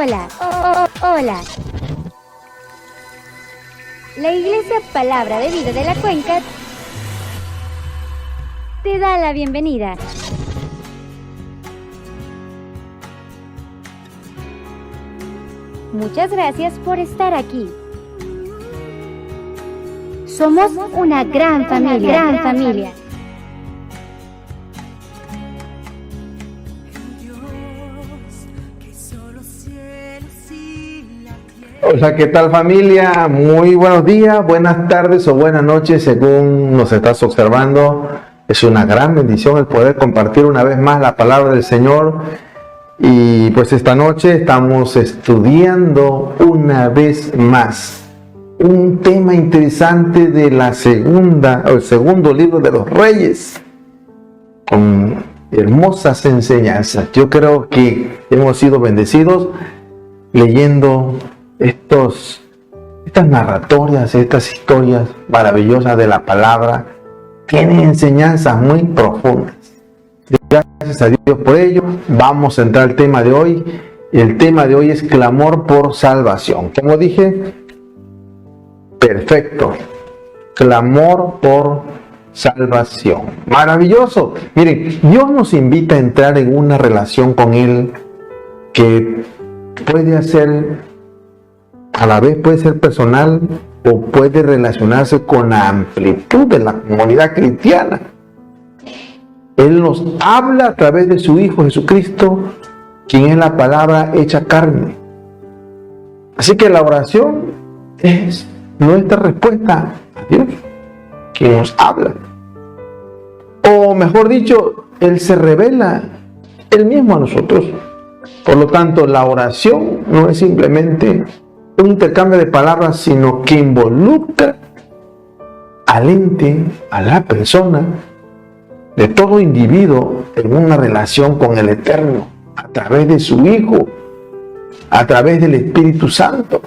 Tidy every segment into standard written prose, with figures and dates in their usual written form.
Hola, hola. La Iglesia Palabra de Vida de la Cuenca te da la bienvenida. Muchas gracias por estar aquí. Somos una gran familia. Hola, ¿qué tal familia? Muy buenos días, buenas tardes o buenas noches según nos estás observando. Es una gran bendición el poder compartir una vez más la palabra del Señor. Y pues esta noche estamos estudiando una vez más un tema interesante de el segundo libro de los Reyes, con hermosas enseñanzas. Yo creo que hemos sido bendecidos leyendo estas narratorias, estas historias maravillosas de la palabra. Tienen enseñanzas muy profundas. Gracias a Dios por ello. Vamos a entrar al tema de hoy. El tema de hoy es clamor por salvación. Como dije, perfecto. Clamor por salvación. Maravilloso. Miren, Dios nos invita a entrar en una relación con Él que puede ser, a la vez puede ser personal o puede relacionarse con la amplitud de la comunidad cristiana. Él nos habla a través de su Hijo Jesucristo, quien es la palabra hecha carne. Así que la oración es nuestra respuesta a Dios, quien nos habla. O mejor dicho, Él se revela Él mismo a nosotros. Por lo tanto, la oración no es simplemente un intercambio de palabras, sino que involucra al ente, a la persona, de todo individuo en una relación con el Eterno, a través de su Hijo, a través del Espíritu Santo.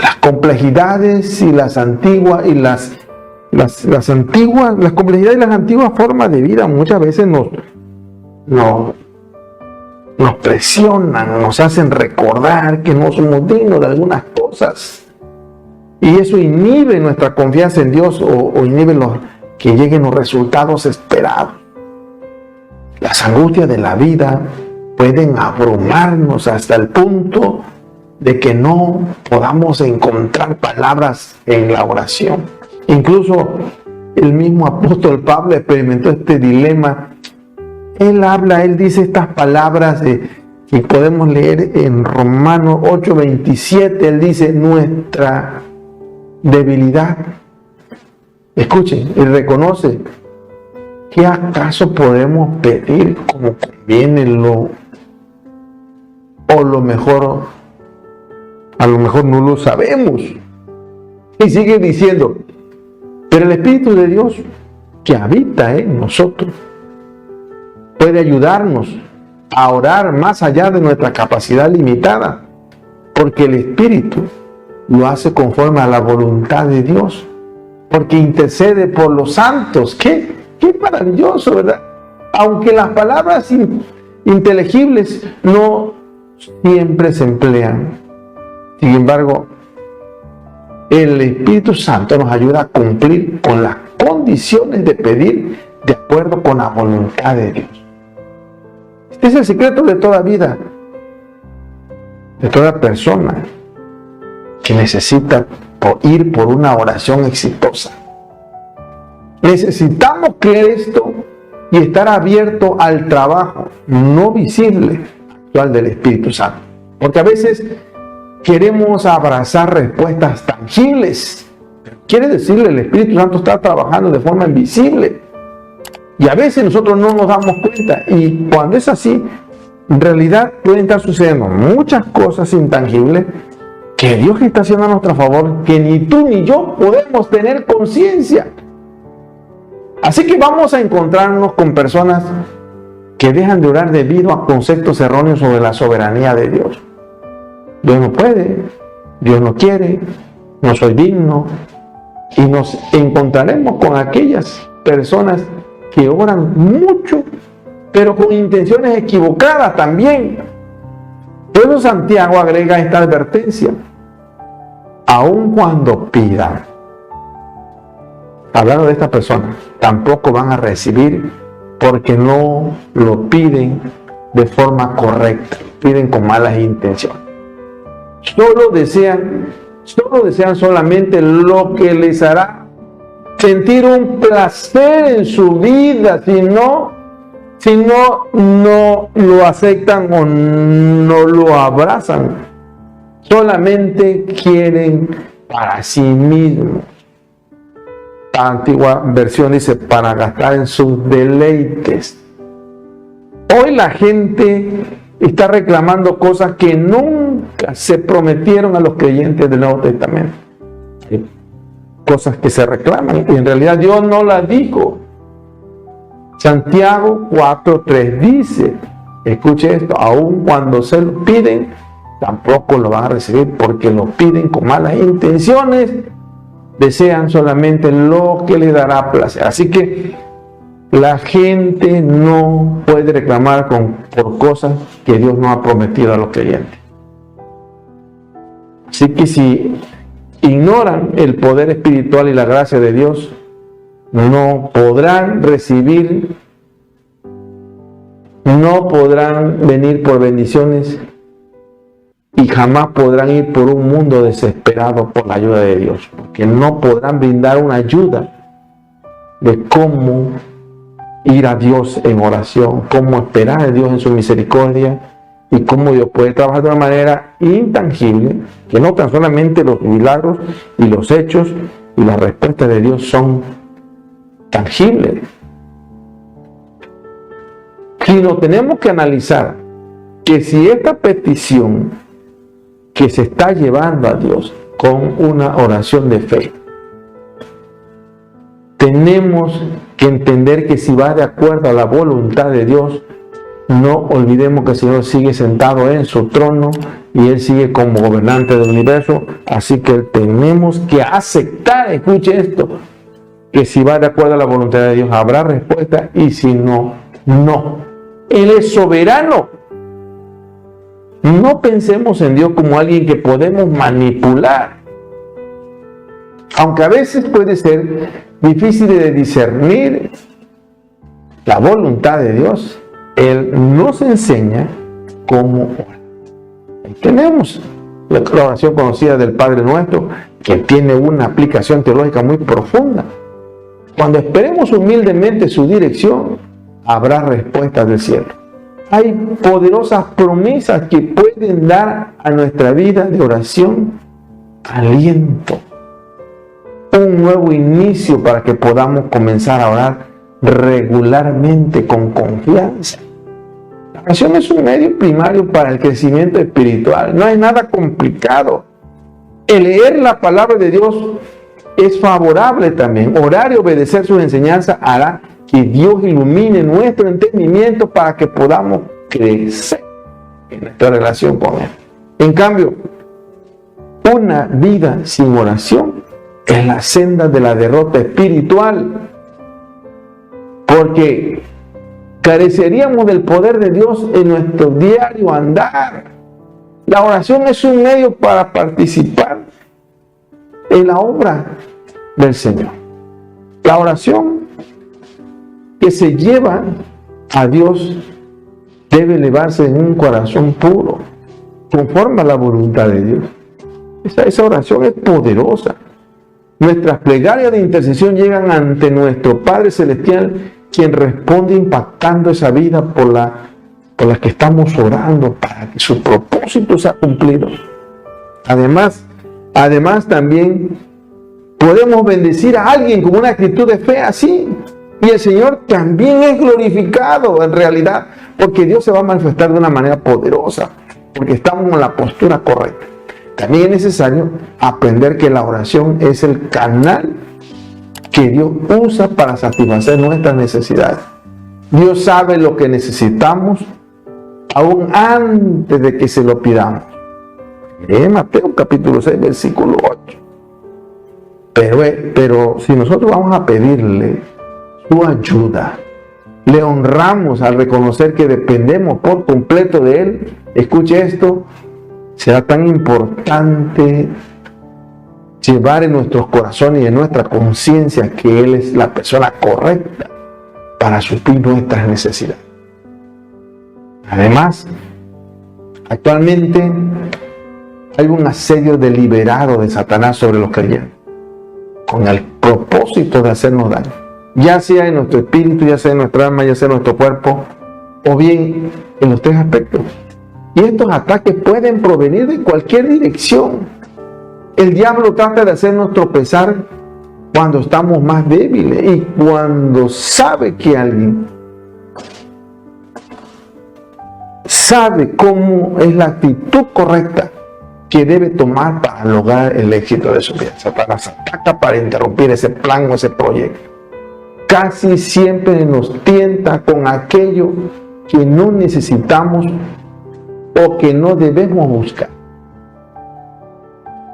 Las complejidades y las antiguas y las complejidades y las antiguas formas de vida muchas veces nos presionan, nos hacen recordar que no somos dignos de algunas cosas. Y eso inhibe nuestra confianza en Dios o inhibe que lleguen los resultados esperados. Las angustias de la vida pueden abrumarnos hasta el punto de que no podamos encontrar palabras en la oración. Incluso el mismo apóstol Pablo experimentó este dilema. Él dice estas palabras que podemos leer en Romanos 8:27. Él dice, nuestra debilidad. Escuchen, y reconoce, ¿qué acaso podemos pedir como conviene a lo mejor no lo sabemos? Y sigue diciendo, pero el Espíritu de Dios que habita en nosotros puede ayudarnos a orar más allá de nuestra capacidad limitada, porque el Espíritu lo hace conforme a la voluntad de Dios, porque intercede por los santos. ¡Qué maravilloso, ¿verdad? Aunque las palabras inteligibles no siempre se emplean, sin embargo, el Espíritu Santo nos ayuda a cumplir con las condiciones de pedir de acuerdo con la voluntad de Dios. Este es el secreto de toda vida, de toda persona que necesita ir por una oración exitosa. Necesitamos creer esto y estar abierto al trabajo no visible actual del Espíritu Santo. Porque a veces queremos abrazar respuestas tangibles. Quiere decirle, el Espíritu Santo está trabajando de forma invisible. Y a veces nosotros no nos damos cuenta. Y cuando es así, en realidad pueden estar sucediendo muchas cosas intangibles que Dios está haciendo a nuestro favor, que ni tú ni yo podemos tener conciencia. Así que vamos a encontrarnos con personas que dejan de orar debido a conceptos erróneos sobre la soberanía de Dios. Dios no puede, Dios no quiere, no soy digno. Y nos encontraremos con aquellas personas que oran mucho, pero con intenciones equivocadas también. Por eso Santiago agrega esta advertencia: aun cuando pidan, hablando de estas personas, tampoco van a recibir, porque no lo piden de forma correcta, piden con malas intenciones. Solo desean solamente lo que les hará sentir un placer en su vida. Si no lo aceptan o no lo abrazan. solamente quieren para sí mismos. La antigua versión dice, para gastar en sus deleites. Hoy la gente está reclamando cosas que nunca se prometieron a los creyentes del Nuevo Testamento. Hay cosas que se reclaman y en realidad Dios no las dijo. Santiago 4:3 dice, escuche esto, aun cuando se lo piden, tampoco lo van a recibir porque lo piden con malas intenciones, desean solamente lo que les dará placer. Así que la gente no puede reclamar por cosas que Dios no ha prometido a los creyentes. Así que si ignoran el poder espiritual y la gracia de Dios, no podrán recibir, no podrán venir por bendiciones y jamás podrán ir por un mundo desesperado por la ayuda de Dios, porque no podrán brindar una ayuda de cómo ir a Dios en oración, cómo esperar a Dios en su misericordia y cómo Dios puede trabajar de una manera intangible, que no tan solamente los milagros y los hechos y las respuestas de Dios son tangibles, sino tenemos que analizar que si esta petición que se está llevando a Dios con una oración de fe, tenemos que entender que si va de acuerdo a la voluntad de Dios, no olvidemos que el Señor sigue sentado en su trono y Él sigue como gobernante del universo. Así que tenemos que aceptar, escuche esto, que si va de acuerdo a la voluntad de Dios habrá respuesta y si no, no. Él es soberano. No pensemos en Dios como alguien que podemos manipular. Aunque a veces puede ser difícil de discernir la voluntad de Dios, Él nos enseña cómo orar. Ahí tenemos la oración conocida del Padre Nuestro, que tiene una aplicación teológica muy profunda. Cuando esperemos humildemente su dirección, habrá respuestas del cielo. Hay poderosas promesas que pueden dar a nuestra vida de oración aliento, un nuevo inicio para que podamos comenzar a orar regularmente con confianza. La oración es un medio primario para el crecimiento espiritual, no hay nada complicado. El leer la palabra de Dios es favorable también. Orar y obedecer sus enseñanzas hará que Dios ilumine nuestro entendimiento para que podamos crecer en nuestra relación con Él. En cambio, una vida sin oración es la senda de la derrota espiritual, porque careceríamos del poder de Dios en nuestro diario andar. La oración es un medio para participar en la obra del Señor. La oración que se lleva a Dios debe elevarse en un corazón puro, conforme a la voluntad de Dios. Esa oración es poderosa. Nuestras plegarias de intercesión llegan ante nuestro Padre Celestial, quien responde impactando esa vida por la que estamos orando para que su propósito sea cumplido. Además también podemos bendecir a alguien con una actitud de fe así. Y el Señor también es glorificado en realidad, porque Dios se va a manifestar de una manera poderosa, porque estamos en la postura correcta. También es necesario aprender que la oración es el canal que Dios usa para satisfacer nuestras necesidades. Dios sabe lo que necesitamos aún antes de que se lo pidamos. Mateo capítulo 6, versículo 8. Pero si nosotros vamos a pedirle su ayuda, le honramos al reconocer que dependemos por completo de Él, escuche esto, será tan importante llevar en nuestros corazones y en nuestra conciencia que Él es la persona correcta para suplir nuestras necesidades. Además, actualmente hay un asedio deliberado de Satanás sobre los creyentes, con el propósito de hacernos daño, ya sea en nuestro espíritu, ya sea en nuestra alma, ya sea en nuestro cuerpo, o bien en los tres aspectos. Y estos ataques pueden provenir de cualquier dirección. El diablo trata de hacernos tropezar cuando estamos más débiles y cuando sabe que alguien sabe cómo es la actitud correcta que debe tomar para lograr el éxito de su vida. Satanás ataca para interrumpir ese plan o ese proyecto. Casi siempre nos tienta con aquello que no necesitamos o que no debemos buscar.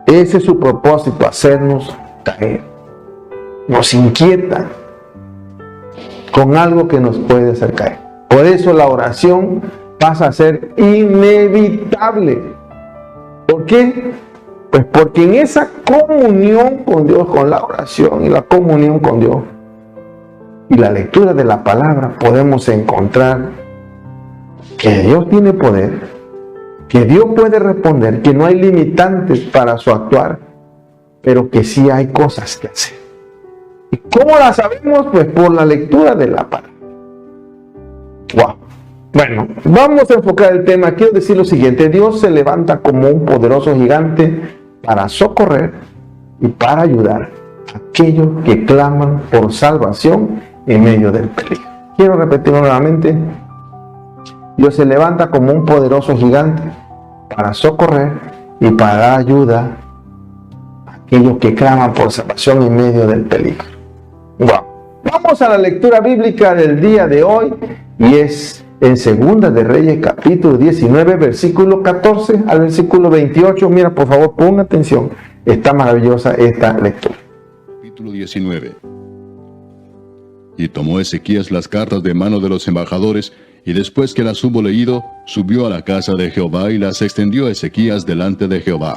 Ese es su propósito, hacernos caer. Nos inquieta con algo que nos puede hacer caer. Por eso la oración pasa a ser inevitable. ¿Por qué? Pues porque en esa comunión con Dios, con la oración y la comunión con Dios y la lectura de la palabra, podemos encontrar que Dios tiene poder, que Dios puede responder, que no hay limitantes para su actuar, pero que sí hay cosas que hacer. ¿Y cómo las sabemos? Pues por la lectura de la palabra. ¡Wow! Bueno, vamos a enfocar el tema. Quiero decir lo siguiente: Dios se levanta como un poderoso gigante para socorrer y para ayudar a aquellos que claman por salvación en medio del peligro. Quiero repetirlo nuevamente. Dios se levanta como un poderoso gigante para socorrer y para dar ayuda a aquellos que claman por salvación en medio del peligro. Wow. Vamos a la lectura bíblica del día de hoy, y es en Segunda de Reyes, capítulo 19, versículo 14 al versículo 28. Mira, por favor, pon atención. Está maravillosa esta lectura. Capítulo 19. Y tomó Ezequías las cartas de mano de los embajadores, y después que las hubo leído, subió a la casa de Jehová y las extendió Ezequías delante de Jehová.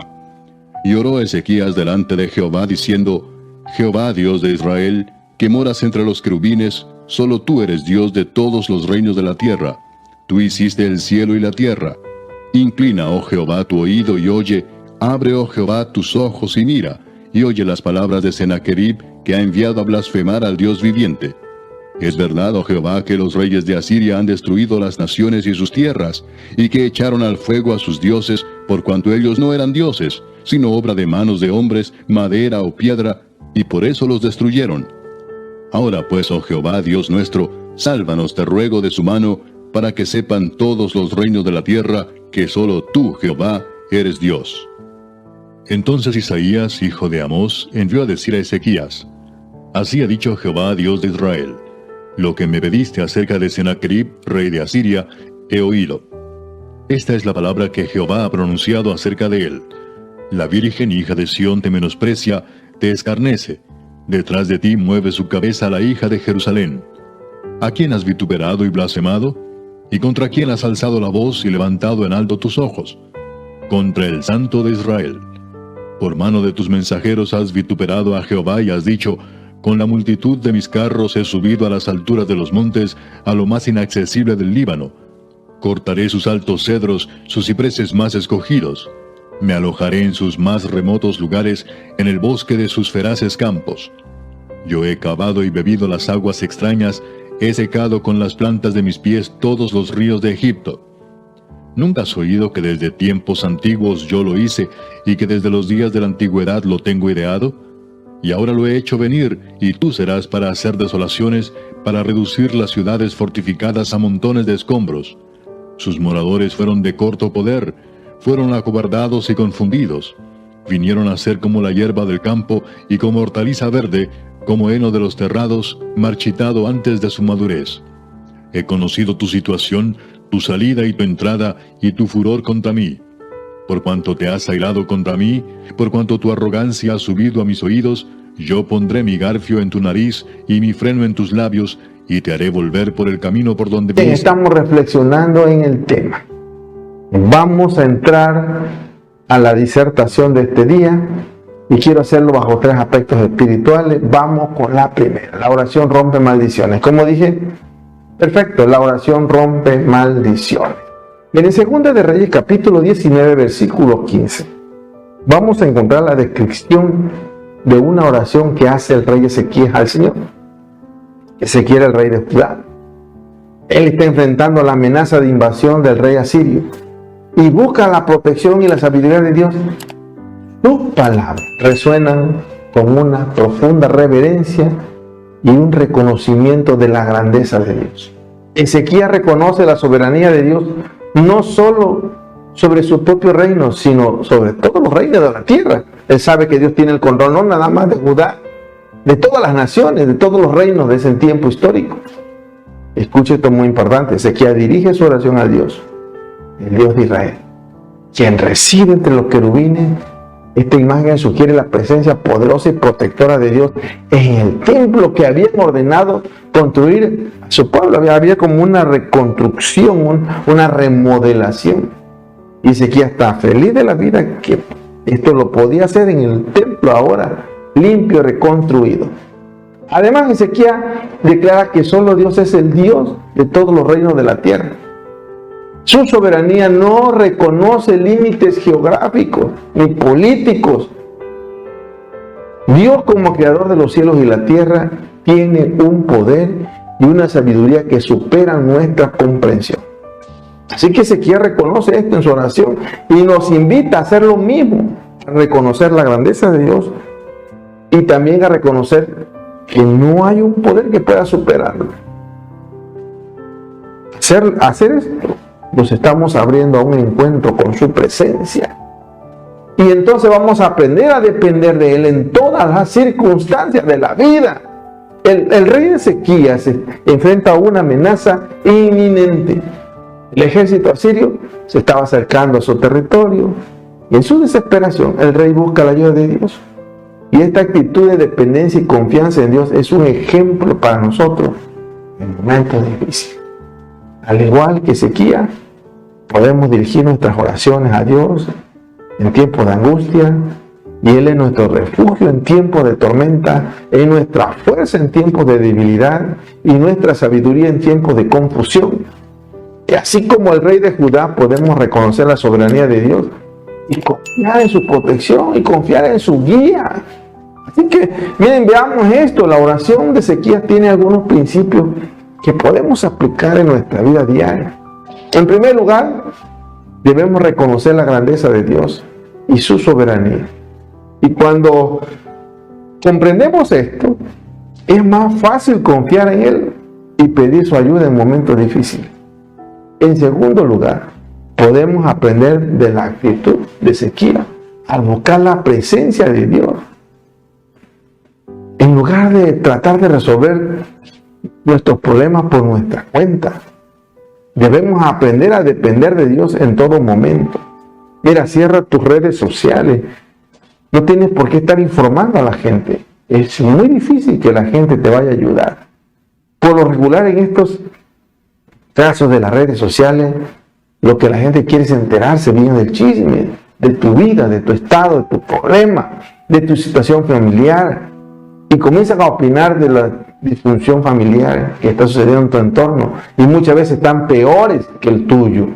Y oró Ezequías delante de Jehová, diciendo: Jehová, Dios de Israel, que moras entre los querubines, solo tú eres Dios de todos los reinos de la tierra. Tú hiciste el cielo y la tierra. Inclina, oh Jehová, tu oído y oye. Abre, oh Jehová, tus ojos y mira, y oye las palabras de Sennacherib, que ha enviado a blasfemar al Dios viviente. Es verdad, oh Jehová, que los reyes de Asiria han destruido las naciones y sus tierras, y que echaron al fuego a sus dioses, por cuanto ellos no eran dioses, sino obra de manos de hombres, madera o piedra, y por eso los destruyeron. Ahora pues, oh Jehová, Dios nuestro, sálvanos, te ruego, de su mano, para que sepan todos los reinos de la tierra que solo tú, Jehová, eres Dios. Entonces Isaías, hijo de Amós, envió a decir a Ezequías: Así ha dicho Jehová, Dios de Israel: Lo que me pediste acerca de Sennacherib, rey de Asiria, he oído. Esta es la palabra que Jehová ha pronunciado acerca de él. La virgen hija de Sión te menosprecia, te escarnece. Detrás de ti mueve su cabeza la hija de Jerusalén. ¿A quién has vituperado y blasfemado? ¿Y contra quién has alzado la voz y levantado en alto tus ojos? Contra el Santo de Israel. Por mano de tus mensajeros has vituperado a Jehová y has dicho: Con la multitud de mis carros he subido a las alturas de los montes, a lo más inaccesible del Líbano. Cortaré sus altos cedros, sus cipreses más escogidos. Me alojaré en sus más remotos lugares, en el bosque de sus feraces campos. Yo he cavado y bebido las aguas extrañas, he secado con las plantas de mis pies todos los ríos de Egipto. ¿Nunca has oído que desde tiempos antiguos yo lo hice, y que desde los días de la antigüedad lo tengo ideado? Y ahora lo he hecho venir, y tú serás para hacer desolaciones, para reducir las ciudades fortificadas a montones de escombros. Sus moradores fueron de corto poder, fueron acobardados y confundidos. Vinieron a ser como la hierba del campo y como hortaliza verde, como heno de los terrados, marchitado antes de su madurez. He conocido tu situación, tu salida y tu entrada, y tu furor contra mí. Por cuanto te has airado contra mí, por cuanto tu arrogancia ha subido a mis oídos, yo pondré mi garfio en tu nariz y mi freno en tus labios, y te haré volver por el camino por donde viniste. Estamos reflexionando en el tema. Vamos a entrar a la disertación de este día, y quiero hacerlo bajo 3 aspectos espirituales. Vamos con la primera. La oración rompe maldiciones. Como dije, perfecto, la oración rompe maldiciones. En 2 de Reyes, capítulo 19, versículo 15, vamos a encontrar la descripción de una oración que hace el rey Ezequías al Señor. Ezequías era el rey de Judá. Él está enfrentando la amenaza de invasión del rey asirio. y busca la protección y la sabiduría de Dios, sus palabras resuenan con una profunda reverencia y un reconocimiento de la grandeza de Dios. Ezequías reconoce la soberanía de Dios no solo sobre su propio reino, sino sobre todos los reinos de la tierra. Él sabe que Dios tiene el control no nada más de Judá, de todas las naciones, de todos los reinos de ese tiempo histórico. Escuche esto muy importante. Ezequías dirige su oración a Dios, el Dios de Israel, quien reside entre los querubines. Esta imagen sugiere la presencia poderosa y protectora de Dios en el templo que habían ordenado construir a su pueblo. Había como una reconstrucción, una remodelación. Y Ezequías está feliz de la vida que esto lo podía hacer en el templo ahora, limpio y reconstruido. Además, Ezequías declara que solo Dios es el Dios de todos los reinos de la tierra. Su soberanía no reconoce límites geográficos ni políticos. Dios, como creador de los cielos y la tierra, tiene un poder y una sabiduría que superan nuestra comprensión. Así que Ezequías reconoce esto en su oración y nos invita a hacer lo mismo, a reconocer la grandeza de Dios y también a reconocer que no hay un poder que pueda superarlo. Hacer esto, nos estamos abriendo a un encuentro con su presencia. Y entonces vamos a aprender a depender de Él en todas las circunstancias de la vida. El rey Ezequías se enfrenta a una amenaza inminente. El ejército asirio se estaba acercando a su territorio. Y en su desesperación, el rey busca la ayuda de Dios. Y esta actitud de dependencia y confianza en Dios es un ejemplo para nosotros en momentos difíciles. Al igual que Ezequías, podemos dirigir nuestras oraciones a Dios en tiempos de angustia, y Él es nuestro refugio en tiempos de tormenta, es nuestra fuerza en tiempos de debilidad y nuestra sabiduría en tiempos de confusión. Y así como el rey de Judá, podemos reconocer la soberanía de Dios y confiar en su protección y confiar en su guía. Así que, miren, veamos esto. La oración de Ezequías tiene algunos principios que podemos aplicar en nuestra vida diaria. En primer lugar, debemos reconocer la grandeza de Dios y su soberanía. Y cuando comprendemos esto, es más fácil confiar en Él y pedir su ayuda en momentos difíciles. En segundo lugar, podemos aprender de la actitud de Ezequías al buscar la presencia de Dios. En lugar de tratar de resolver nuestros problemas por nuestra cuenta, debemos aprender a depender de Dios en todo momento. Mira, cierra tus redes sociales. No tienes por qué estar informando a la gente. Es muy difícil que la gente te vaya a ayudar. Por lo regular, en estos casos de las redes sociales, lo que la gente quiere es enterarse bien del chisme, de tu vida, de tu estado, de tu problema, de tu situación familiar. Y comienzan a opinar de la disfunción familiar que está sucediendo en tu entorno. Y muchas veces están peores que el tuyo.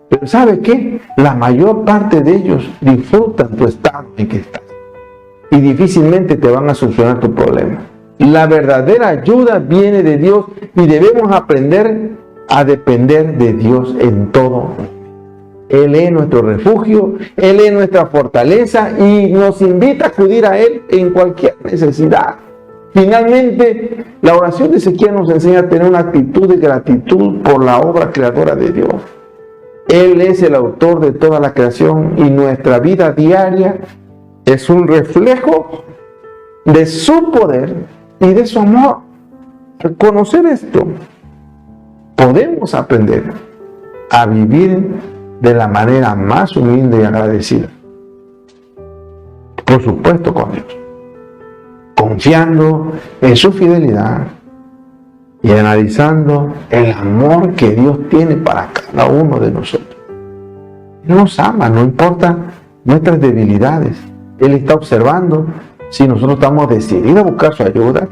Pero ¿sabe qué? La mayor parte de ellos disfrutan tu estado en que estás. Y difícilmente te van a solucionar tu problema. La verdadera ayuda viene de Dios y debemos aprender a depender de Dios en todo. Él es nuestro refugio, Él es nuestra fortaleza y nos invita a acudir a Él en cualquier necesidad. Finalmente, la oración de Ezequías nos enseña a tener una actitud de gratitud por la obra creadora de Dios. Él es el autor de toda la creación y nuestra vida diaria es un reflejo de su poder y de su amor. Al conocer esto, podemos aprender a vivir de la manera más humilde y agradecida. Por supuesto, con Dios, confiando en su fidelidad y analizando el amor que Dios tiene para cada uno de nosotros. Él nos ama, no importa nuestras debilidades. Él está observando si nosotros estamos decididos a buscar su ayuda,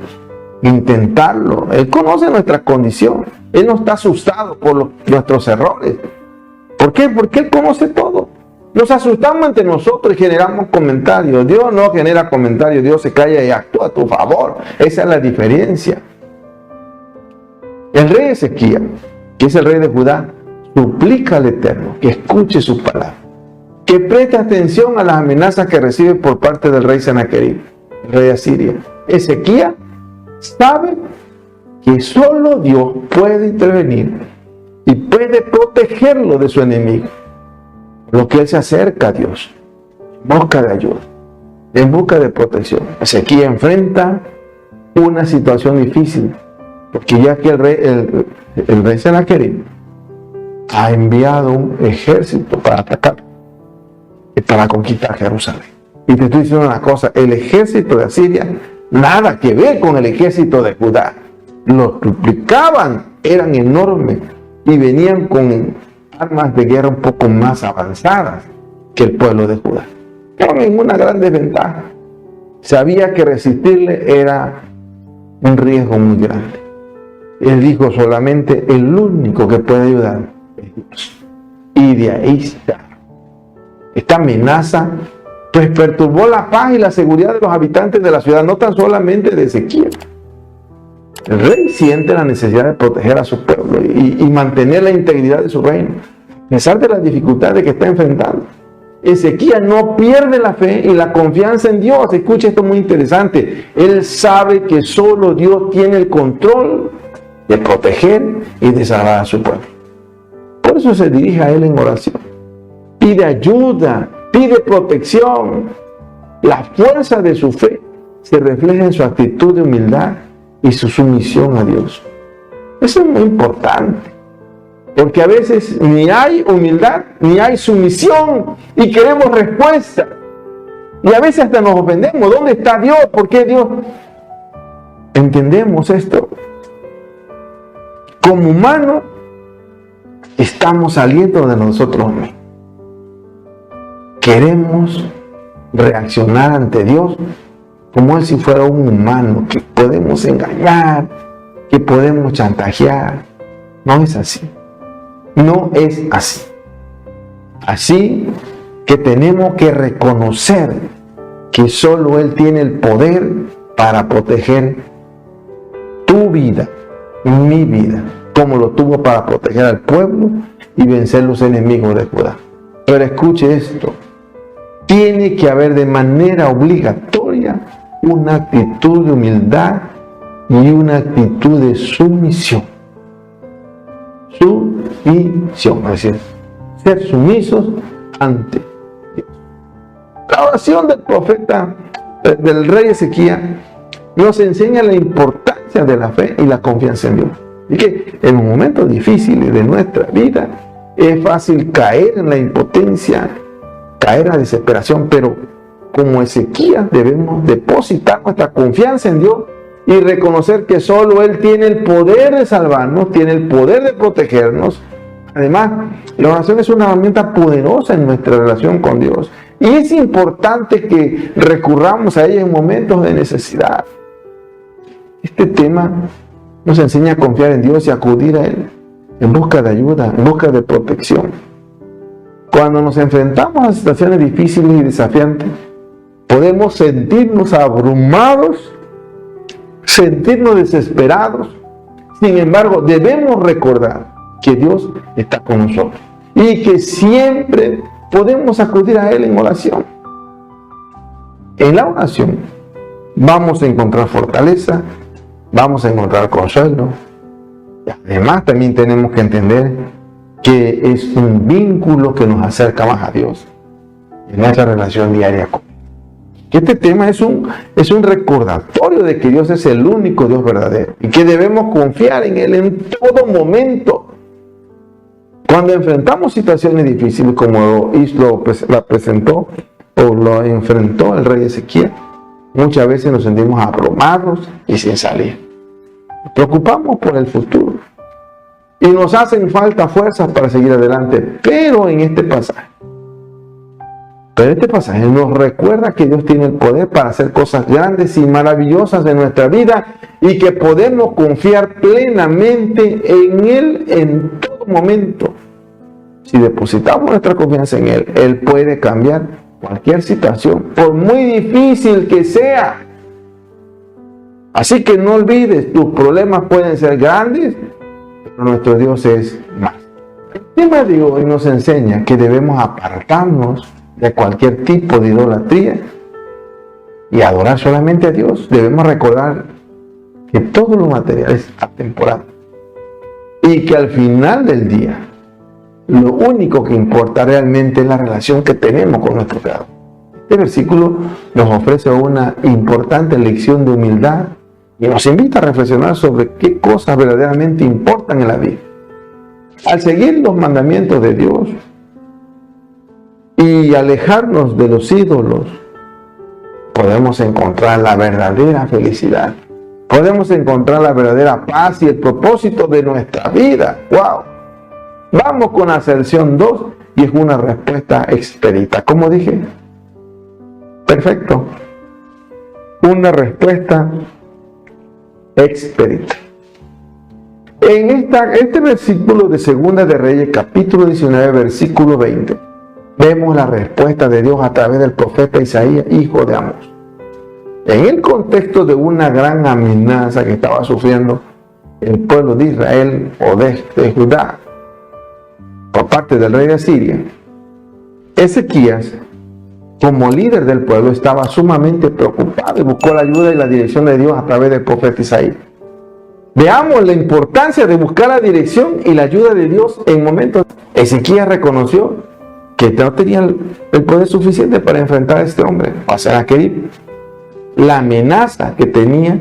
intentarlo. Él conoce nuestra condición. Él no está asustado por nuestros errores. ¿Por qué? Porque Él conoce todo. Nos asustamos entre nosotros y generamos comentarios. Dios no genera comentarios, Dios se calla y actúa a tu favor. Esa es la diferencia. El rey Ezequías, que es el rey de Judá, suplica al Eterno que escuche su palabra, que preste atención a las amenazas que recibe por parte del rey Sennacherib, el rey de Asiria. Ezequías sabe que solo Dios puede intervenir y puede protegerlo de su enemigo. Por lo que él se acerca a Dios en busca de ayuda, en busca de protección. Ezequías enfrenta una situación difícil, porque ya que el rey Sennacherib ha enviado un ejército para atacar y para conquistar Jerusalén. Y te estoy diciendo una cosa, el ejército de Asiria nada que ver con el ejército de Judá. Los duplicaban, eran enormes y venían con armas de guerra un poco más avanzadas que el pueblo de Judá. Estaban en una gran desventaja. Sabía que resistirle era un riesgo muy grande. Él dijo solamente: el único que puede ayudar es Dios. Y de ahí está. Esta amenaza pues perturbó la paz y la seguridad de los habitantes de la ciudad, no tan solamente de Ezequías. El rey siente la necesidad de proteger a su pueblo y mantener la integridad de su reino, a pesar de las dificultades que está enfrentando. Ezequías no pierde la fe y la confianza en Dios. Escucha esto muy interesante. Él sabe que solo Dios tiene el control de proteger y de salvar a su pueblo. Por eso se dirige a él en oración. Pide ayuda, pide protección. La fuerza de su fe se refleja en su actitud de humildad y su sumisión a Dios. Eso es muy importante, porque a veces ni hay humildad ni hay sumisión y queremos respuesta. Y a veces hasta nos ofendemos. ¿Dónde está Dios? ¿Por qué Dios? Entendemos esto. Como humanos estamos saliendo de nosotros mismos. Queremos reaccionar ante Dios como Él si fuera un humano que podemos engañar, que podemos chantajear. No es así. No es así. Así que tenemos que reconocer que solo Él tiene el poder para proteger tu vida, mi vida, como lo tuvo para proteger al pueblo y vencer los enemigos de Judá. Pero escuche esto. Tiene que haber de manera obligatoria una actitud de humildad y una actitud de sumisión. Sumisión, es decir, ser sumisos ante Dios. La oración del profeta, del rey Ezequías, nos enseña la importancia de la fe y la confianza en Dios. Y que en los momentos difíciles de nuestra vida es fácil caer en la impotencia, caer en la desesperación, pero como Ezequías debemos depositar nuestra confianza en Dios y reconocer que solo Él tiene el poder de salvarnos, tiene el poder de protegernos. Además, la oración es una herramienta poderosa en nuestra relación con Dios. Y es importante que recurramos a ella en momentos de necesidad. Este tema nos enseña a confiar en Dios y acudir a Él en busca de ayuda, en busca de protección. Cuando nos enfrentamos a situaciones difíciles y desafiantes, podemos sentirnos abrumados, sentirnos desesperados. Sin embargo, debemos recordar que Dios está con nosotros y que siempre podemos acudir a Él en oración. En la oración vamos a encontrar fortaleza, vamos a encontrar consuelo. Además, también tenemos que entender que es un vínculo que nos acerca más a Dios en nuestra relación diaria con Él. Que este tema es un recordatorio de que Dios es el único Dios verdadero y que debemos confiar en Él en todo momento. Cuando enfrentamos situaciones difíciles como la presentó o lo enfrentó el rey Ezequías, muchas veces nos sentimos abrumados y sin salida. Nos preocupamos por el futuro y nos hacen falta fuerzas para seguir adelante. Pero este pasaje nos recuerda que Dios tiene el poder para hacer cosas grandes y maravillosas en nuestra vida y que podemos confiar plenamente en Él en todo momento. Si depositamos nuestra confianza en Él, Él puede cambiar cualquier situación, por muy difícil que sea. Así que no olvides, tus problemas pueden ser grandes, pero nuestro Dios es más El tema de hoy nos enseña que debemos apartarnos de cualquier tipo de idolatría y adorar solamente a Dios. Debemos recordar que todo lo material es atemporal y que al final del día lo único que importa realmente es la relación que tenemos con nuestro Creador. Este versículo nos ofrece una importante lección de humildad y nos invita a reflexionar sobre qué cosas verdaderamente importan en la vida. Al seguir los mandamientos de Dios y alejarnos de los ídolos, podemos encontrar la verdadera felicidad. Podemos encontrar la verdadera paz y el propósito de nuestra vida. ¡Wow! Vamos con la sección 2 y es una respuesta expedita. ¿Cómo dije? Perfecto. Una respuesta expedita. En este versículo de Segunda de Reyes, capítulo 19, versículo 20, vemos la respuesta de Dios a través del profeta Isaías, hijo de Amós. En el contexto de una gran amenaza que estaba sufriendo el pueblo de Israel o de Judá por parte del rey de Asiria, Ezequías, como líder del pueblo, estaba sumamente preocupado y buscó la ayuda y la dirección de Dios a través del profeta Isaías. Veamos la importancia de buscar la dirección y la ayuda de Dios en momentos. Ezequías reconoció que no tenía el poder suficiente para enfrentar a este hombre, a Sennacherib. La amenaza que tenía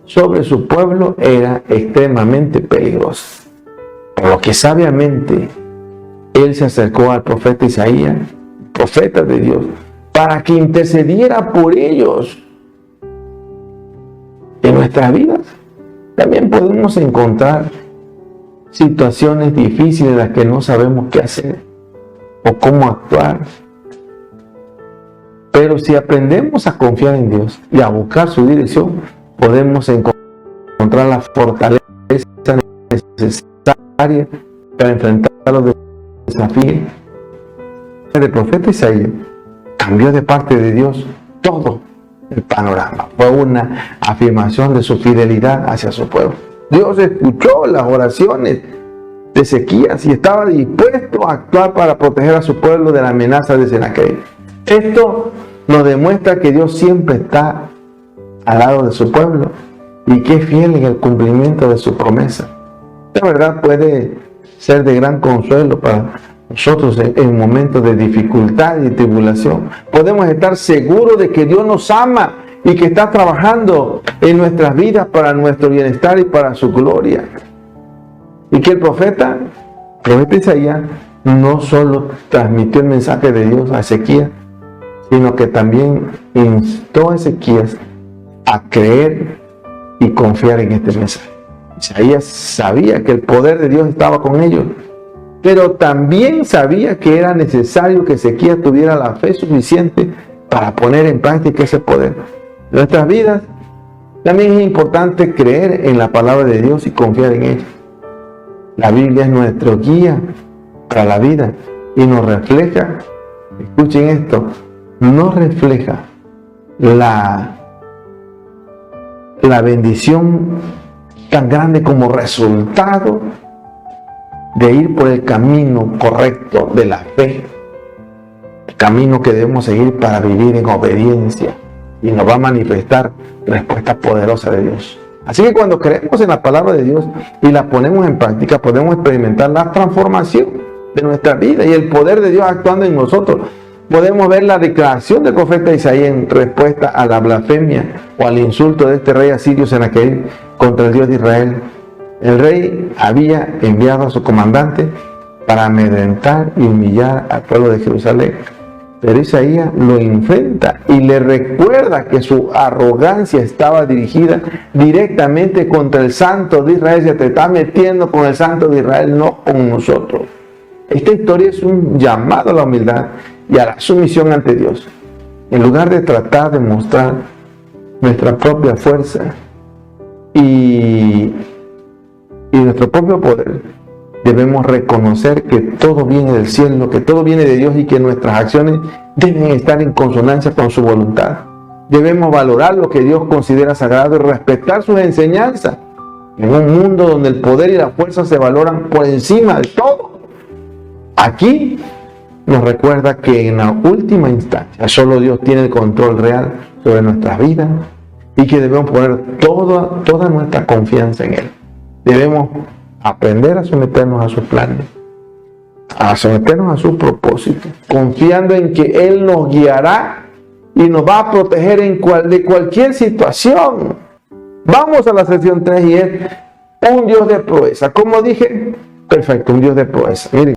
sobre su pueblo era extremadamente peligrosa. Por lo que sabiamente él se acercó al profeta Isaías, profeta de Dios, para que intercediera por ellos. En nuestras vidas también podemos encontrar situaciones difíciles en las que no sabemos qué hacer o cómo actuar. Pero si aprendemos a confiar en Dios y a buscar su dirección, podemos encontrar la fortaleza necesaria para enfrentar los desafíos. El profeta Isaías cambió de parte de Dios todo el panorama. Fue una afirmación de su fidelidad hacia su pueblo. Dios escuchó las oraciones de Ezequías y estaba dispuesto a actuar para proteger a su pueblo de la amenaza de Sennacherib. Esto nos demuestra que Dios siempre está al lado de su pueblo y que es fiel en el cumplimiento de su promesa. La verdad puede ser de gran consuelo para nosotros en momentos de dificultad y tribulación. Podemos estar seguros de que Dios nos ama y que está trabajando en nuestras vidas para nuestro bienestar y para su gloria. Y que el profeta Isaías no solo transmitió el mensaje de Dios a Ezequías, sino que también instó a Ezequías a creer y confiar en este mensaje. Isaías sabía que el poder de Dios estaba con ellos, pero también sabía que era necesario que Ezequías tuviera la fe suficiente para poner en práctica ese poder. En nuestras vidas también es importante creer en la palabra de Dios y confiar en ella. La Biblia es nuestro guía para la vida y nos refleja, escuchen esto, nos refleja la bendición tan grande como resultado de ir por el camino correcto de la fe, el camino que debemos seguir para vivir en obediencia, y nos va a manifestar respuesta poderosa de Dios. Así que cuando creemos en la palabra de Dios y la ponemos en práctica, podemos experimentar la transformación de nuestra vida y el poder de Dios actuando en nosotros. Podemos ver la declaración del profeta Isaías en respuesta a la blasfemia o al insulto de este rey asirio Sennacherib contra el Dios de Israel. El rey había enviado a su comandante para amedrentar y humillar al pueblo de Jerusalén. Pero Isaías lo enfrenta y le recuerda que su arrogancia estaba dirigida directamente contra el Santo de Israel. Se te está metiendo con el Santo de Israel, no con nosotros. Esta historia es un llamado a la humildad y a la sumisión ante Dios. En lugar de tratar de mostrar nuestra propia fuerza y nuestro propio poder, debemos reconocer que todo viene del cielo, que todo viene de Dios y que nuestras acciones deben estar en consonancia con su voluntad. Debemos valorar lo que Dios considera sagrado y respetar sus enseñanzas. En un mundo donde el poder y la fuerza se valoran por encima de todo, Aquí nos recuerda que en la última instancia solo Dios tiene el control real sobre nuestras vidas y que debemos poner toda nuestra confianza en Él. Debemos aprender a someternos a sus planes, a someternos a sus propósitos, confiando en que Él nos guiará y nos va a proteger de cualquier situación. Vamos a la sección 3 y es un Dios de proeza. Como dije, perfecto, un Dios de proeza. Miren,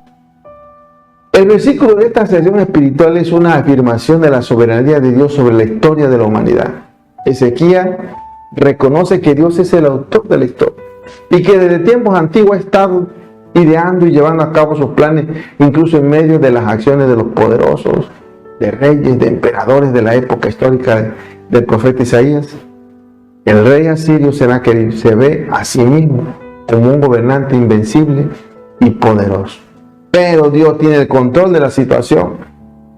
el versículo de esta sección espiritual es una afirmación de la soberanía de Dios sobre la historia de la humanidad. Ezequías reconoce que Dios es el autor de la historia y que desde tiempos antiguos ha estado ideando y llevando a cabo sus planes, incluso en medio de las acciones de los poderosos, de reyes, de emperadores de la época histórica del profeta Isaías. El rey asirio Sennacherib se ve a sí mismo como un gobernante invencible y poderoso. Pero Dios tiene el control de la situación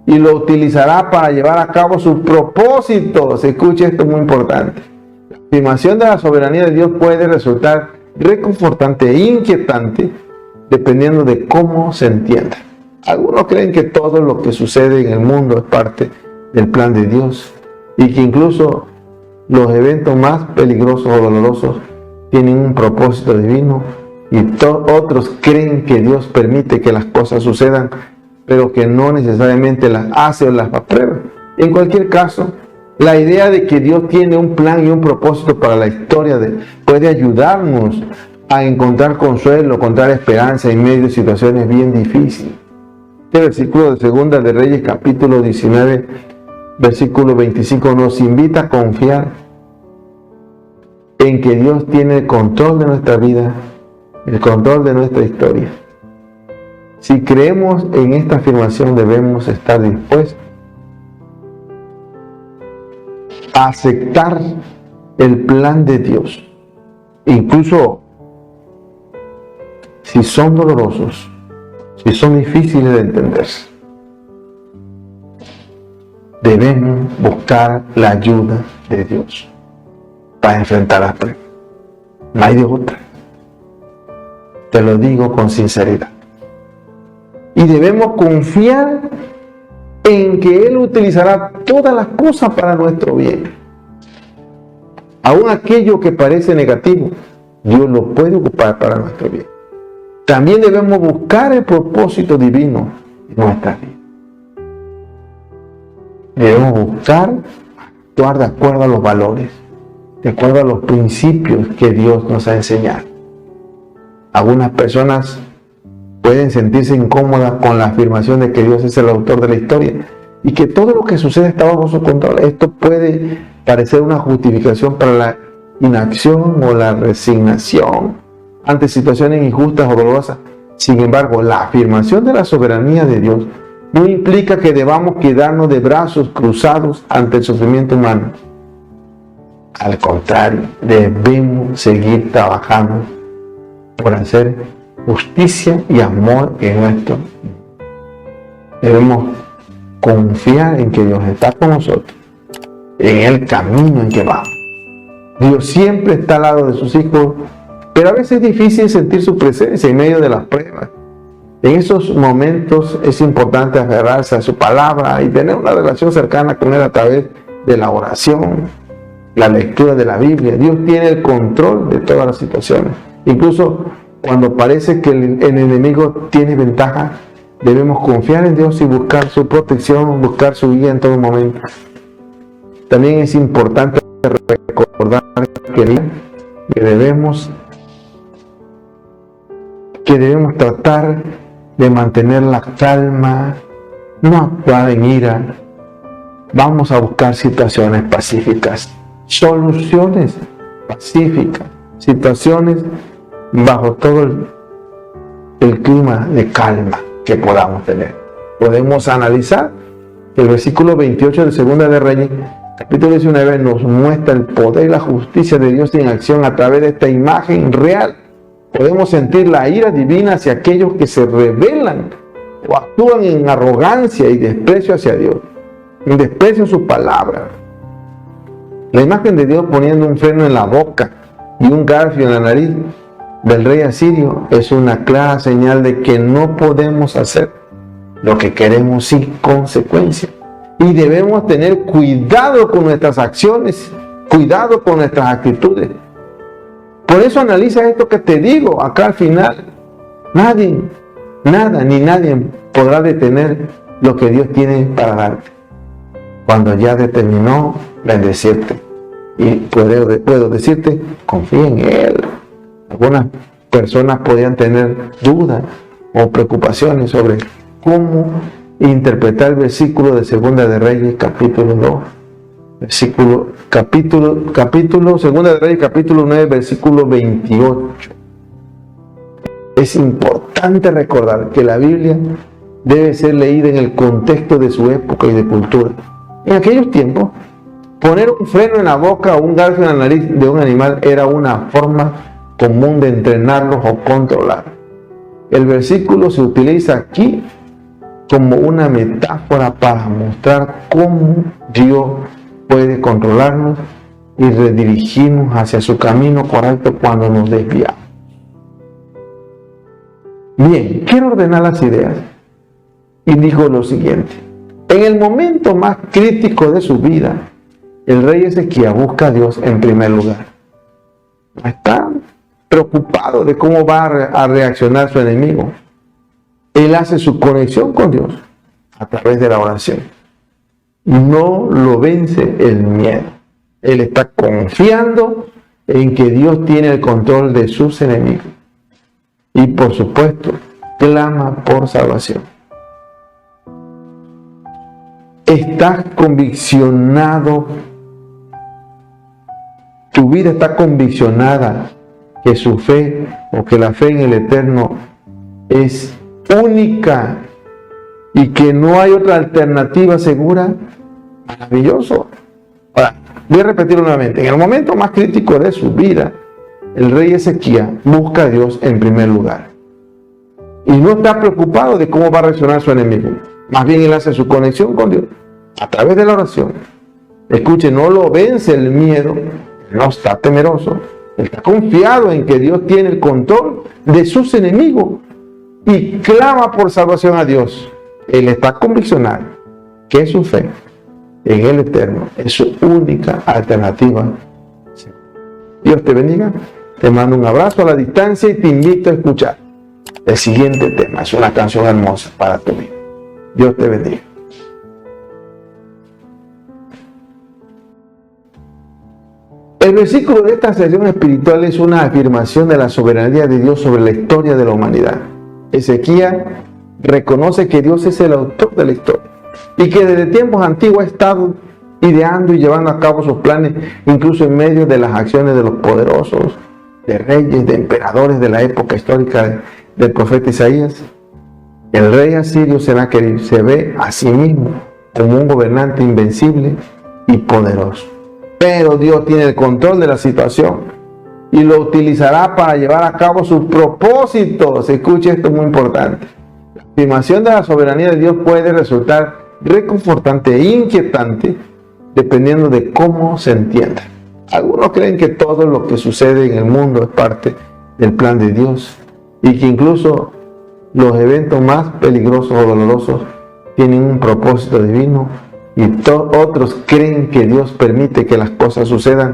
y lo utilizará para llevar a cabo sus propósitos. Escuche, esto es muy importante. La afirmación de la soberanía de Dios puede resultar reconfortante e inquietante dependiendo de cómo se entienda. Algunos creen que todo lo que sucede en el mundo es parte del plan de Dios y que incluso los eventos más peligrosos o dolorosos tienen un propósito divino, y otros creen que Dios permite que las cosas sucedan, pero que no necesariamente las hace o las aprueba. En cualquier caso, la idea de que Dios tiene un plan y un propósito para la historia puede ayudarnos a encontrar consuelo, encontrar esperanza en medio de situaciones bien difíciles. Este versículo de 2 de Reyes, capítulo 19, versículo 25, nos invita a confiar en que Dios tiene el control de nuestra vida, el control de nuestra historia. Si creemos en esta afirmación, debemos estar dispuestos a aceptar el plan de Dios, incluso si son dolorosos, si son difíciles de entender. Debemos buscar la ayuda de Dios para enfrentar las pruebas. No hay de otra. Te lo digo con sinceridad. Y debemos confiar en que Él utilizará todas las cosas para nuestro bien. Aún aquello que parece negativo, Dios lo puede ocupar para nuestro bien. También debemos buscar el propósito divino en nuestra vida. Debemos buscar actuar de acuerdo a los valores, de acuerdo a los principios que Dios nos ha enseñado. Algunas personas pueden sentirse incómodas con la afirmación de que Dios es el autor de la historia y que todo lo que sucede está bajo su control. Esto puede parecer una justificación para la inacción o la resignación ante situaciones injustas o dolorosas. Sin embargo, la afirmación de la soberanía de Dios no implica que debamos quedarnos de brazos cruzados ante el sufrimiento humano. Al contrario, debemos seguir trabajando por hacer justicia y amor en nuestro mundo. Debemos confiar en que Dios está con nosotros, en el camino en que vamos. Dios siempre está al lado de sus hijos, pero a veces es difícil sentir su presencia en medio de las pruebas. En esos momentos es importante aferrarse a su palabra y tener una relación cercana con Él a través de la oración, la lectura de la Biblia. Dios tiene el control de todas las situaciones. Incluso cuando parece que el enemigo tiene ventaja, debemos confiar en Dios y buscar su protección, buscar su guía en todo momento. También es importante recordar que debemos tratar de mantener la calma, no actuar en ira. Vamos a buscar situaciones pacíficas, soluciones pacíficas, situaciones bajo todo el clima de calma que podamos tener. Podemos analizar el versículo 28 de 2 de Reyes, capítulo 19, nos muestra el poder y la justicia de Dios en acción a través de esta imagen real. Podemos sentir la ira divina hacia aquellos que se rebelan o actúan en arrogancia y desprecio hacia Dios, en desprecio a su palabra. La imagen de Dios poniendo un freno en la boca y un garfio en la nariz del rey asirio es una clara señal de que no podemos hacer lo que queremos sin consecuencia. Y debemos tener cuidado con nuestras acciones, cuidado con nuestras actitudes. Por eso analiza esto que te digo acá al final. Nadie, nada ni nadie podrá detener lo que Dios tiene para darte, cuando ya determinó bendecirte. Y puedo decirte, confía en Él. Algunas personas podían tener dudas o preocupaciones sobre cómo interpretar el versículo de Segunda de Reyes, capítulo 2. Capítulo Segunda de Reyes, capítulo 9, versículo 28. Es importante recordar que la Biblia debe ser leída en el contexto de su época y de cultura. En aquellos tiempos, poner un freno en la boca o un garfio en la nariz de un animal era una forma común de entrenarlos o controlar. El versículo se utiliza aquí como una metáfora para mostrar cómo Dios puede controlarnos y redirigirnos hacia su camino correcto cuando nos desviamos. Bien, quiero ordenar las ideas y dijo lo siguiente. En el momento más crítico de su vida, el rey Ezequías busca a Dios en primer lugar. Está preocupado de cómo va a reaccionar su enemigo. Él hace su conexión con Dios a través de la oración. No lo vence el miedo. Él está confiando en que Dios tiene el control de sus enemigos. Y por supuesto, clama por salvación. Estás conviccionado, tu vida está conviccionada que su fe o que la fe en el Eterno es única y que no hay otra alternativa segura. Maravilloso. Ahora, voy a repetirlo nuevamente. En el momento más crítico de su vida, el rey Ezequías busca a Dios en primer lugar. Y no está preocupado de cómo va a reaccionar su enemigo. Más bien él hace su conexión con Dios a través de la oración. Escuche, no lo vence el miedo, no está temeroso. Él está confiado en que Dios tiene el control de sus enemigos y clama por salvación a Dios. Él está conviccionado que su fe en el Eterno es su única alternativa. Dios te bendiga. Te mando un abrazo a la distancia y te invito a escuchar el siguiente tema. Es una canción hermosa para tu vida. Dios te bendiga. El versículo de esta sesión espiritual es una afirmación de la soberanía de Dios sobre la historia de la humanidad. Ezequías reconoce que Dios es el autor de la historia y que desde tiempos antiguos ha estado ideando y llevando a cabo sus planes, incluso en medio de las acciones de los poderosos, de reyes, de emperadores de la época histórica del profeta Isaías. El rey asirio Sennacherib se ve a sí mismo como un gobernante invencible y poderoso. Pero Dios tiene el control de la situación y lo utilizará para llevar a cabo sus propósitos. Escuche, esto es muy importante. La afirmación de la soberanía de Dios puede resultar reconfortante e inquietante dependiendo de cómo se entienda. Algunos creen que todo lo que sucede en el mundo es parte del plan de Dios y que incluso los eventos más peligrosos o dolorosos tienen un propósito divino, y otros creen que Dios permite que las cosas sucedan,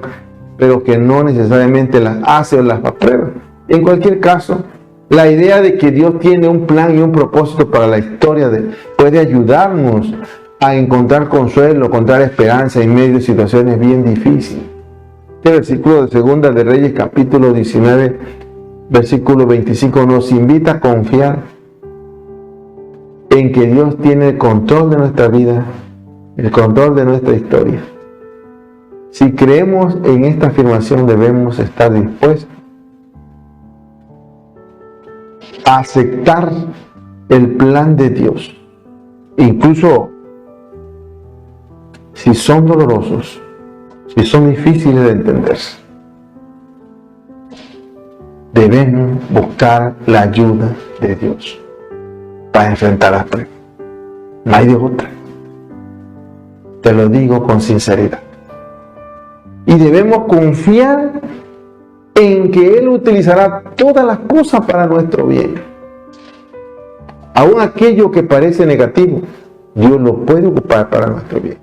pero que no necesariamente las hace o las aprueba. En cualquier caso, la idea de que Dios tiene un plan y un propósito para la historia puede ayudarnos a encontrar consuelo, encontrar esperanza en medio de situaciones bien difíciles. Este versículo de Segunda de Reyes, capítulo 19, versículo 25, nos invita a confiar en que Dios tiene el control de nuestra vida, el control de nuestra historia. Si creemos en esta afirmación, debemos estar dispuestos a aceptar el plan de Dios, incluso si son dolorosos, si son difíciles de entenderse. Debemos buscar la ayuda de Dios para enfrentar las pruebas. No hay de otra. Te lo digo con sinceridad. Y debemos confiar en que Él utilizará todas las cosas para nuestro bien. Aún aquello que parece negativo, Dios lo puede ocupar para nuestro bien.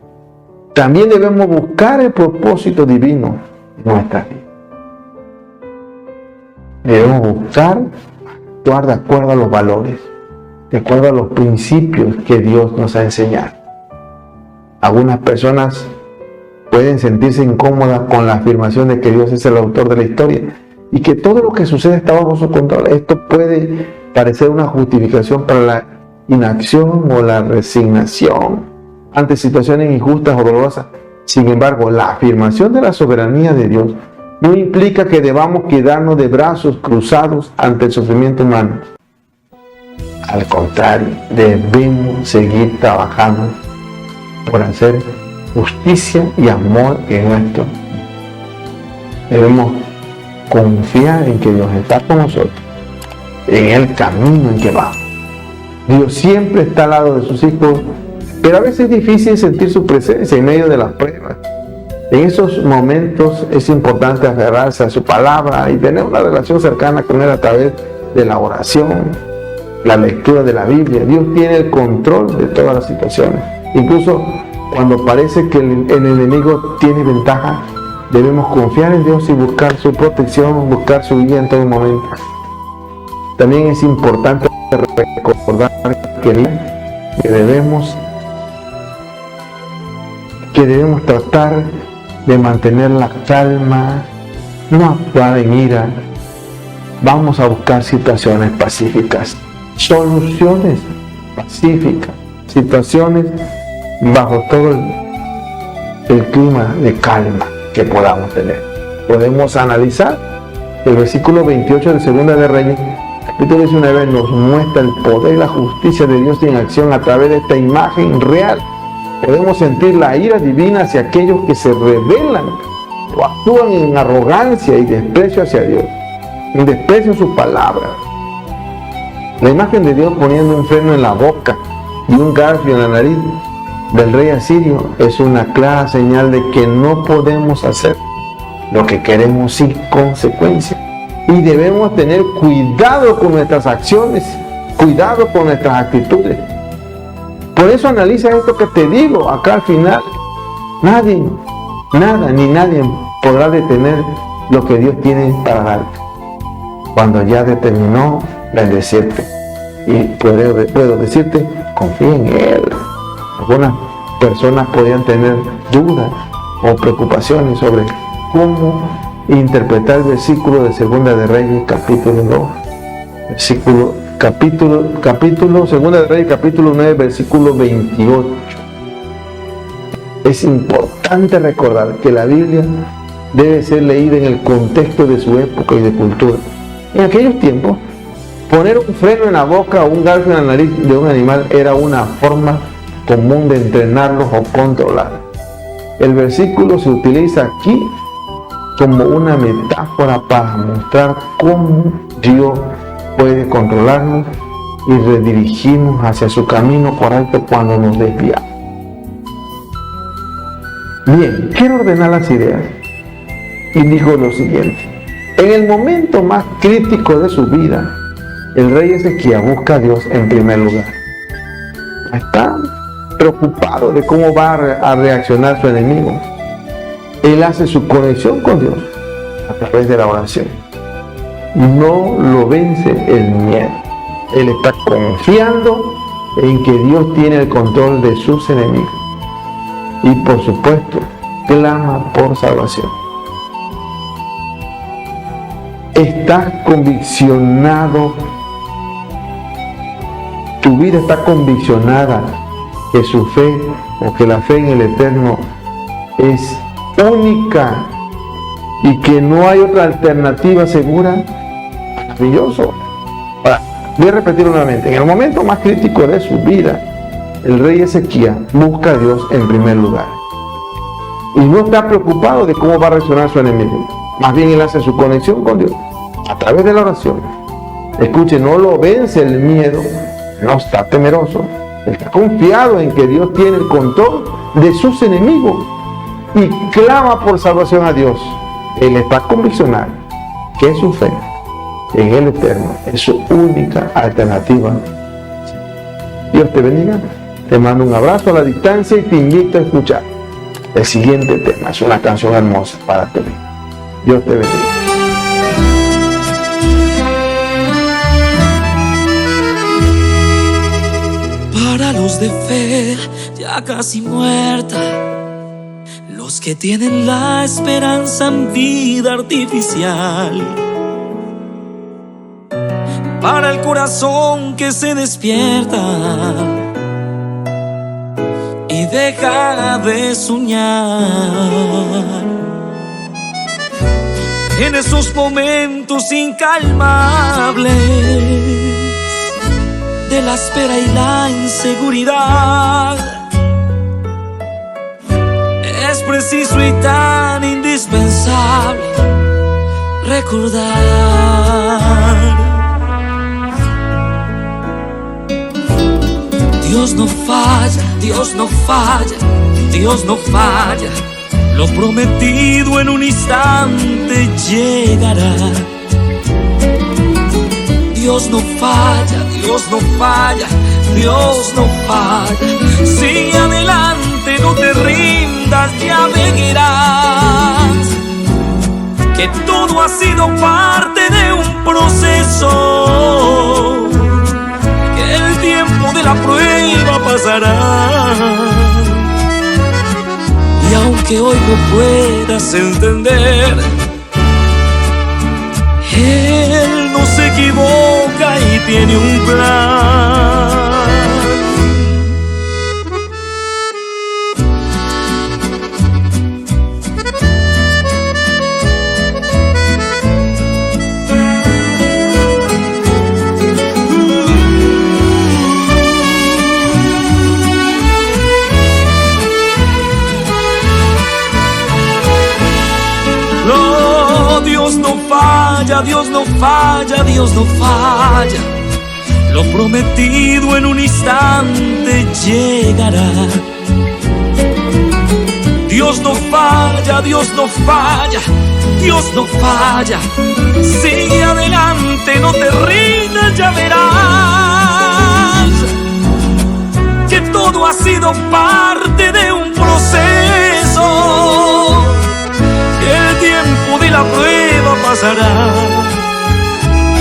También debemos buscar el propósito divino en nuestra vida. Debemos buscar actuar de acuerdo a los valores, de acuerdo a los principios que Dios nos ha enseñado. Algunas personas pueden sentirse incómodas con la afirmación de que Dios es el autor de la historia y que todo lo que sucede está bajo su control. Esto puede parecer una justificación para la inacción o la resignación ante situaciones injustas o dolorosas. Sin embargo, la afirmación de la soberanía de Dios no implica que debamos quedarnos de brazos cruzados ante el sufrimiento humano. Al contrario, debemos seguir trabajando por hacer justicia y amor en nuestro. Debemos confiar en que Dios está con nosotros, en el camino en que vamos. Dios siempre está al lado de sus hijos, pero a veces es difícil sentir su presencia en medio de las pruebas. En esos momentos es importante aferrarse a su palabra y tener una relación cercana con Él a través de la oración, la lectura de la Biblia. Dios tiene el control de todas las situaciones. Incluso cuando parece que el enemigo tiene ventaja, debemos confiar en Dios y buscar su protección, buscar su guía en todo momento. También es importante recordar que debemos tratar de mantener la calma, no actuar en ira. Vamos a buscar situaciones pacíficas, soluciones pacíficas, situaciones bajo todo el clima de calma que podamos tener. Podemos analizar el versículo 28 de Segunda de Reyes, capítulo 19, nos muestra el poder y la justicia de Dios en acción a través de esta imagen real. Podemos sentir la ira divina hacia aquellos que se rebelan o actúan en arrogancia y desprecio hacia Dios, en desprecio a su palabra. La imagen de Dios poniendo un freno en la boca y un garfio en la nariz del rey asirio es una clara señal de que no podemos hacer lo que queremos sin consecuencia. Y debemos tener cuidado con nuestras acciones, cuidado con nuestras actitudes. Por eso analiza esto que te digo acá al final. Nadie, nada ni nadie podrá detener lo que Dios tiene para darte cuando ya determinó bendecirte. Y puedo decirte, confía en Él. Algunas personas podrían tener dudas o preocupaciones sobre cómo interpretar el versículo de Segunda de Reyes capítulo 2. Capítulo Segunda de Reyes capítulo 9 versículo 28. Es importante recordar que la Biblia debe ser leída en el contexto de su época y de cultura. En aquellos tiempos, poner un freno en la boca o un garfio en la nariz de un animal era una forma común de entrenarlos o controlar. El versículo se utiliza aquí como una metáfora para mostrar cómo Dios puede controlarnos y redirigirnos hacia su camino correcto cuando nos desviamos. Bien, quiero ordenar las ideas y digo lo siguiente. En el momento más crítico de su vida, el rey Ezequías busca a Dios en primer lugar. Está preocupado de cómo va a reaccionar su enemigo. Él hace su conexión con Dios a través de la oración. No lo vence el miedo. Él está confiando en que Dios tiene el control de sus enemigos. Y por supuesto, clama por salvación. Estás conviccionado, tu vida está conviccionada que su fe o que la fe en el Eterno es única y que no hay otra alternativa segura. Maravilloso. Ahora, voy a repetirlo nuevamente. En el momento más crítico de su vida, el rey Ezequías busca a Dios en primer lugar y no está preocupado de cómo va a reaccionar su enemigo. Más bien él hace su conexión con Dios a través de la oración. Escuche, no lo vence el miedo, no está temeroso, está confiado en que Dios tiene el control de sus enemigos y clama por salvación a Dios. Él está conviccionado que su fe en el Eterno es su única alternativa. Dios te bendiga. Te mando un abrazo a la distancia y te invito a escuchar el siguiente tema. Es una canción hermosa para ti. Dios te bendiga. Para los de fe ya casi muerta, los que tienen la esperanza en vida artificial, para el corazón que se despierta y deja de soñar, en esos momentos incalmables de la espera y la inseguridad, es preciso y tan indispensable recordar: Dios no falla, Dios no falla, Dios no falla. Lo prometido en un instante llegará. Dios no falla, Dios no falla, Dios no falla. Sigue adelante, no te rindas, ya verás que todo ha sido parte de un proceso, que el tiempo de la prueba pasará. Y aunque hoy no puedas entender, Él no se equivoca y tiene un plan. Dios no falla, Dios no falla, Dios no falla. Lo prometido en un instante llegará. Dios no falla, Dios no falla, Dios no falla. Sigue adelante, no te rindas, ya verás que todo ha sido parte de un proceso, que el tiempo de la prueba pasará.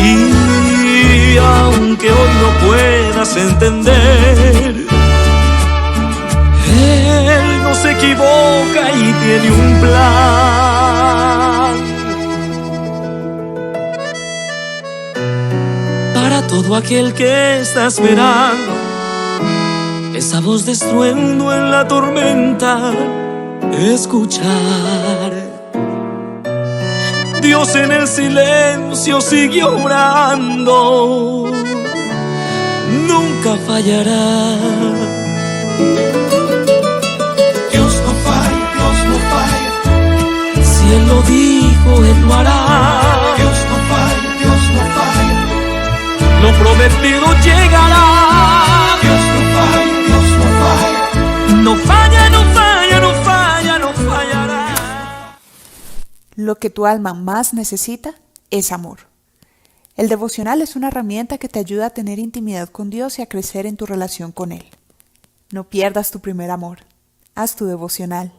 Y aunque hoy no puedas entender, Él no se equivoca y tiene un plan. Para todo aquel que está esperando esa voz de estruendo en la tormenta, escuchar: Dios en el silencio sigue obrando, nunca fallará. Dios no falla, Dios no falla. Si Él lo dijo, Él lo hará. Dios no falla, Dios no falla. Lo prometido llegará. Dios no falla, Dios no falla. No falla, no falla, no falla, no fallará. Lo que tu alma más necesita es amor. El devocional es una herramienta que te ayuda a tener intimidad con Dios y a crecer en tu relación con Él. No pierdas tu primer amor. Haz tu devocional.